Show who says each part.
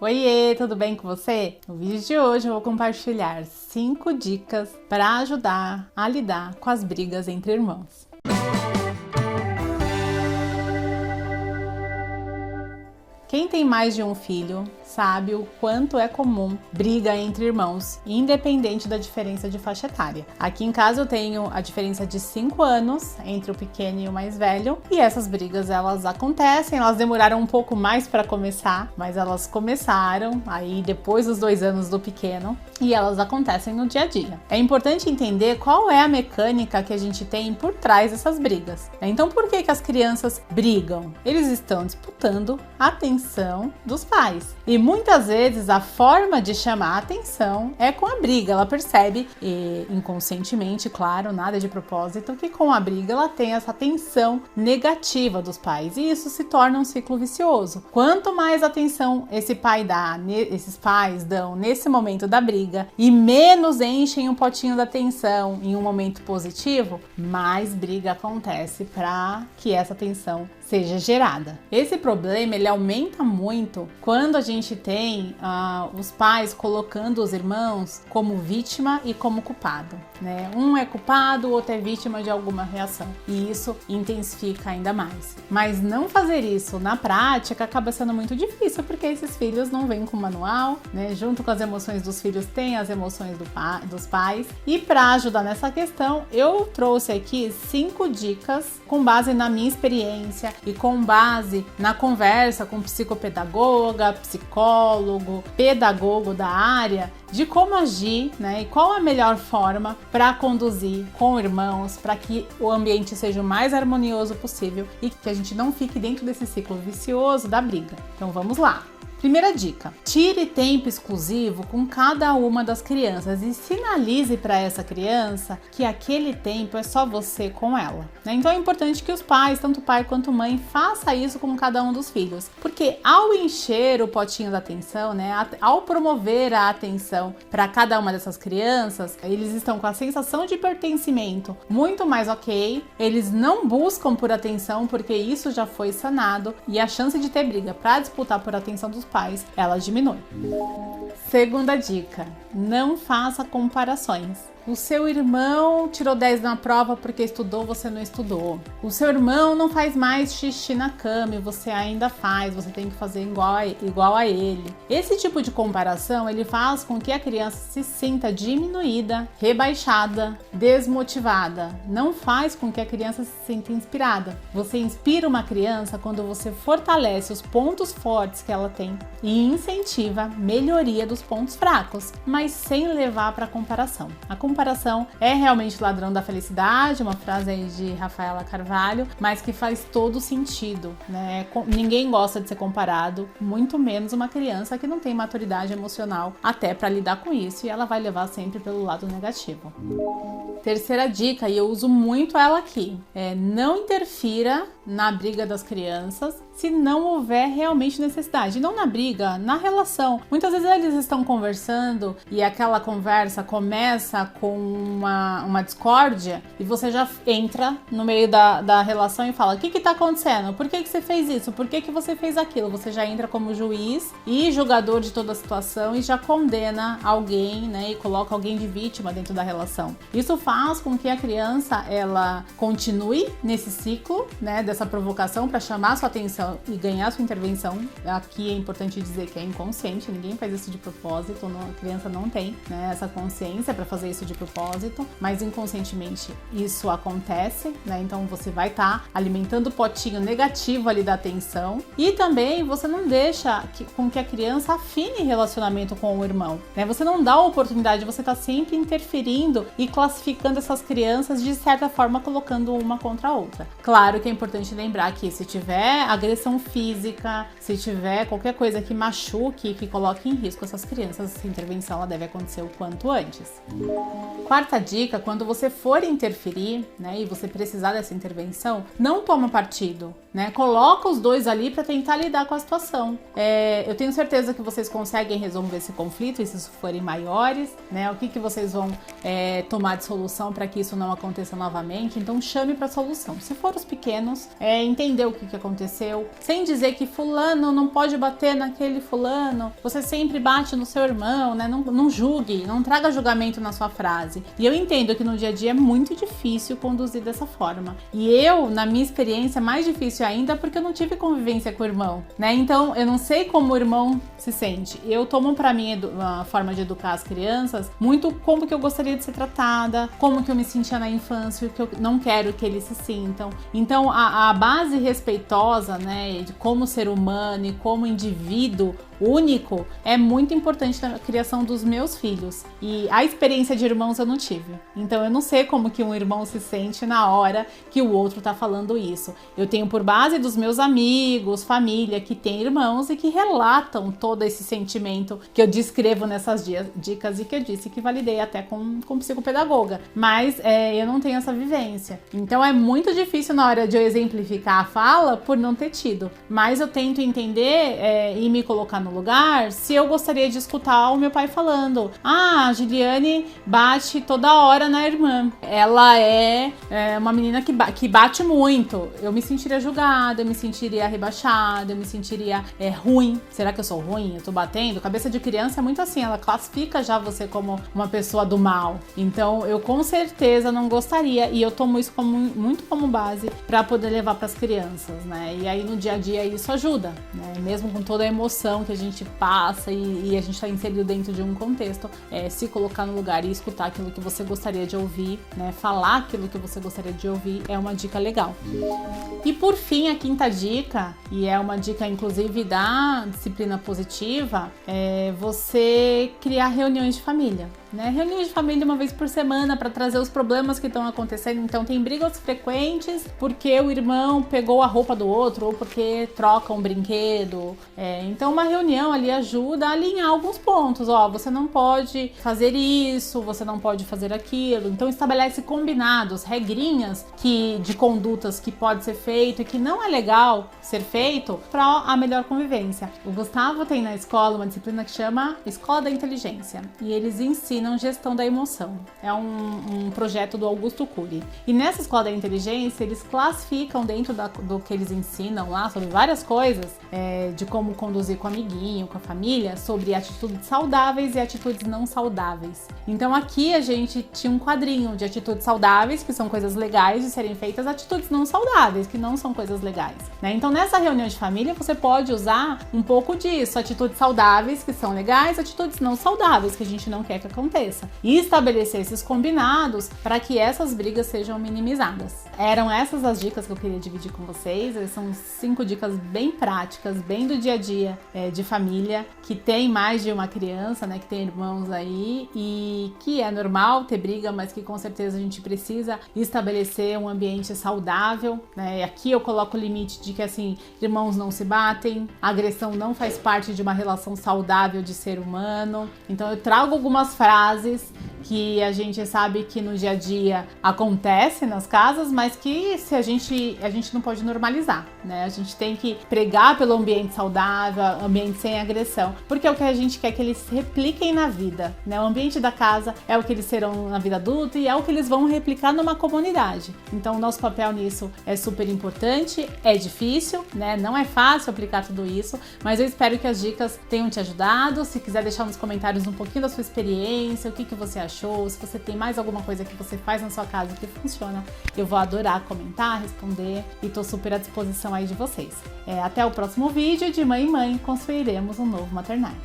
Speaker 1: Oiê, tudo bem com você? No vídeo de hoje eu vou compartilhar 5 dicas para ajudar a lidar com as brigas entre irmãos. Quem tem mais de um filho sabe o quanto é comum briga entre irmãos, independente da diferença de faixa etária. Aqui em casa eu tenho a diferença de 5 anos entre o pequeno e o mais velho, e essas brigas elas acontecem, elas demoraram um pouco mais para começar, mas elas começaram aí depois dos 2 anos do pequeno, e elas acontecem no dia a dia. É importante entender qual é a mecânica que a gente tem por trás dessas brigas. Então por que as crianças brigam? Eles estão disputando a atenção dos pais. E muitas vezes a forma de chamar a atenção é com a briga. Ela percebe, e inconscientemente, claro, nada de propósito, que com a briga ela tem essa atenção negativa dos pais. E isso se torna um ciclo vicioso. Quanto mais atenção esses pais dão nesse momento da briga e menos enchem o potinho da atenção em um momento positivo, mais briga acontece para que essa atenção seja gerada. Esse problema ele aumenta muito quando a gente tem os pais colocando os irmãos como vítima e como culpado, né? Um é culpado, o outro é vítima de alguma reação, e isso intensifica ainda mais. Mas não fazer isso na prática acaba sendo muito difícil, porque esses filhos não vêm com manual, né? Junto com as emoções dos filhos tem as emoções dos pais, e para ajudar nessa questão eu trouxe aqui 5 dicas com base na minha experiência e com base na conversa com psicopedagoga, psicólogo, pedagogo da área, de como agir, né, e qual a melhor forma para conduzir com irmãos, para que o ambiente seja o mais harmonioso possível e que a gente não fique dentro desse ciclo vicioso da briga. Então vamos lá! Primeira dica: tire tempo exclusivo com cada uma das crianças e sinalize para essa criança que aquele tempo é só você com ela, né? Então é importante que os pais, tanto pai quanto mãe, façam isso com cada um dos filhos, porque ao encher o potinho da atenção, né, ao promover a atenção para cada uma dessas crianças, eles estão com a sensação de pertencimento muito mais ok, eles não buscam por atenção porque isso já foi sanado, e a chance de ter briga para disputar por atenção dos pais, ela diminui. Segunda dica: não faça comparações. O seu irmão tirou 10 na prova porque estudou, você não estudou. O seu irmão não faz mais xixi na cama e você ainda faz, você tem que fazer igual a ele. Esse tipo de comparação, ele faz com que a criança se sinta diminuída, rebaixada, desmotivada. Não faz com que a criança se sinta inspirada. Você inspira uma criança quando você fortalece os pontos fortes que ela tem e incentiva a melhoria dos pontos fracos, mas sem levar para comparação. A comparação é realmente ladrão da felicidade, uma frase aí de Rafaela Carvalho, mas que faz todo sentido, né? Ninguém gosta de ser comparado, muito menos uma criança que não tem maturidade emocional até para lidar com isso, e ela vai levar sempre pelo lado negativo. Terceira dica, e eu uso muito ela aqui, não interfira na briga das crianças se não houver realmente necessidade. Não na briga, na relação. Muitas vezes eles estão conversando e aquela conversa começa com uma discórdia e você já entra no meio da relação e fala: o que tá acontecendo? Por que você fez isso? Por que você fez aquilo? Você já entra como juiz e julgador de toda a situação e já condena alguém, né? E coloca alguém de vítima dentro da relação. Isso faz com que a criança ela continue nesse ciclo, né? Dessa provocação para chamar sua atenção e ganhar sua intervenção. Aqui é importante dizer que é inconsciente, ninguém faz isso de propósito, a criança não tem, né, essa consciência para fazer isso de propósito, mas inconscientemente isso acontece, né? Então você vai estar alimentando o potinho negativo ali da atenção, e também você não deixa com que a criança afine relacionamento com o irmão, né? Você não dá a oportunidade, você está sempre interferindo e classificando essas crianças de certa forma, colocando uma contra a outra. Claro que é importante lembrar que se tiver agressão física, se tiver qualquer coisa que machuque, que coloque em risco essas crianças, essa intervenção ela deve acontecer o quanto antes. Quarta dica: quando você for interferir, né, e você precisar dessa intervenção, não toma partido. né? Coloca os dois ali para tentar lidar com a situação. Eu tenho certeza que vocês conseguem resolver esse conflito, e se isso forem maiores, né? O que vocês vão tomar de solução para que isso não aconteça novamente. Então chame para solução. Se for os pequenos, entender o que aconteceu, sem dizer que fulano não pode bater naquele fulano, você sempre bate no seu irmão, né? Não julgue, não traga julgamento na sua frase. E eu entendo que no dia a dia é muito difícil conduzir dessa forma. E eu, na minha experiência, é mais difícil ainda porque eu não tive convivência com o irmão, né? Então eu não sei como o irmão se sente. Eu tomo para mim a forma de educar as crianças muito como que eu gostaria de ser tratada, como que eu me sentia na infância, o que eu não quero que eles se sintam. Então a base respeitosa, né, de como ser humano e como indivíduo único é muito importante na criação dos meus filhos. E a experiência de irmãos eu não tive. Então eu não sei como que um irmão se sente na hora que o outro tá falando isso. Eu tenho por base dos meus amigos, família que tem irmãos e que relatam todo esse sentimento que eu descrevo nessas dicas e que eu disse que validei até com psicopedagoga. Mas eu não tenho essa vivência. Então é muito difícil na hora de eu exemplificar a fala por não ter tido. Mas eu tento entender e me colocar no lugar se eu gostaria de escutar o meu pai falando: a Juliane bate toda hora na irmã, ela é uma menina que bate muito. Eu me sentiria julgada, eu me sentiria rebaixada, eu me sentiria ruim. Será que eu sou ruim? Eu tô batendo? Cabeça de criança é muito assim, ela classifica já você como uma pessoa do mal. Então eu com certeza não gostaria, e eu tomo isso muito como base para poder levar para as crianças, né? E aí no dia a dia isso ajuda, né? Mesmo com toda a emoção que a gente passa e a gente está inserido dentro de um contexto, se colocar no lugar e escutar aquilo que você gostaria de ouvir, né? Falar aquilo que você gostaria de ouvir é uma dica legal. E por fim, a quinta dica, e é uma dica inclusive da disciplina positiva, é você criar reuniões de família. Né? Reuniões de família uma vez por semana para trazer os problemas que estão acontecendo. Então tem brigas frequentes porque o irmão pegou a roupa do outro ou porque troca um brinquedo. Então uma reunião ali ajuda a alinhar alguns pontos. Você não pode fazer isso, você não pode fazer aquilo. Então estabelece combinados, regrinhas de condutas que pode ser feito e que não é legal ser feito para a melhor convivência. O Gustavo tem na escola uma disciplina que chama Escola da Inteligência e eles ensinam gestão da emoção. É um projeto do Augusto Cury. E nessa Escola da Inteligência, eles classificam dentro do que eles ensinam lá sobre várias coisas, de como conduzir com o amiguinho, com a família, sobre atitudes saudáveis e atitudes não saudáveis. Então aqui a gente tinha um quadrinho de atitudes saudáveis, que são coisas legais de serem feitas, atitudes não saudáveis, que não são coisas legais, né? Então nessa reunião de família você pode usar um pouco disso, atitudes saudáveis que são legais, atitudes não saudáveis que a gente não quer que aconteça. E estabelecer esses combinados para que essas brigas sejam minimizadas. Eram essas as dicas que eu queria dividir com vocês. São 5 dicas bem práticas, bem do dia a dia de família, que tem mais de uma criança, né, que tem irmãos aí, e que é normal ter briga, mas que com certeza a gente precisa estabelecer um ambiente saudável, né? E aqui eu coloco o limite de que assim, irmãos não se batem, a agressão não faz parte de uma relação saudável de ser humano. Então eu trago algumas frases que a gente sabe que no dia a dia acontece nas casas, mas que a gente não pode normalizar, né? A gente tem que pregar pelo ambiente saudável, ambiente sem agressão, porque é o que a gente quer que eles repliquem na vida, né? O ambiente da casa é o que eles serão na vida adulta e é o que eles vão replicar numa comunidade. Então o nosso papel nisso é super importante, é difícil, né? Não é fácil aplicar tudo isso, mas eu espero que as dicas tenham te ajudado. Se quiser deixar nos comentários um pouquinho da sua experiência, o que você achou, se você tem mais alguma coisa que você faz na sua casa que funciona, eu vou adorar comentar, responder e tô super à disposição aí de vocês. Até o próximo vídeo de Mãe e Mãe, construiremos um novo maternário.